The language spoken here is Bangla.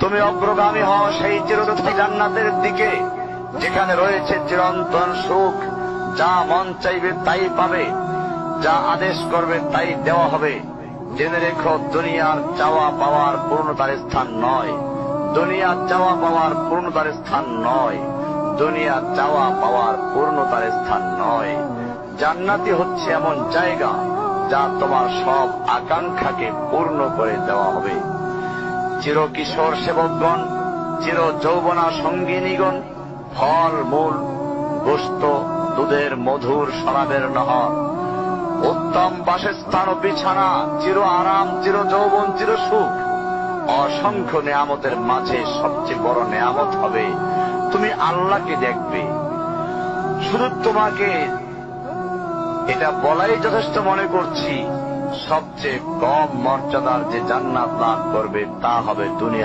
তুমি অগ্রগামী হও সেই চিরস্থায়ী জান্নাতের দিকে, যেখানে রয়েছে চিরন্তন সুখ। যা মন চাইবে তাই পাবে, যা আদেশ করবে তাই দেওয়া হবে। জেনে রেখো, দুনিয়ার চাওয়া পাওয়ার পূর্ণতার স্থান নয়। দুনিয়ার চাওয়া পাওয়ার পূর্ণতার স্থান নয়। দুনিয়ার চাওয়া পাওয়ার পূর্ণতার স্থান নয়। জান্নাতি হচ্ছে এমন জায়গা যা তোমার সব আকাঙ্ক্ষাকে পূর্ণ করে দেওয়া হবে। চির কিশোর সেবকগণ, চির যৌবনা সঙ্গিনীগণ, ফল মূল, গোশত, দুধের মধুর শরাবের নহর, উত্তম বাসস্থান ও বিছানা, চির আরাম, চির যৌবন, চির সুখ, অসংখ্য নেয়ামতের মাঝে সবচেয়ে বড় নেয়ামত হবে তুমি আল্লাহকে দেখবে। শুধু তোমাকে এটা বলাই যথেষ্ট মনে করছি, সবচেয়ে কম মর্যাদার যে জান্নাত লাভ করবে তা হবে দুনিয়া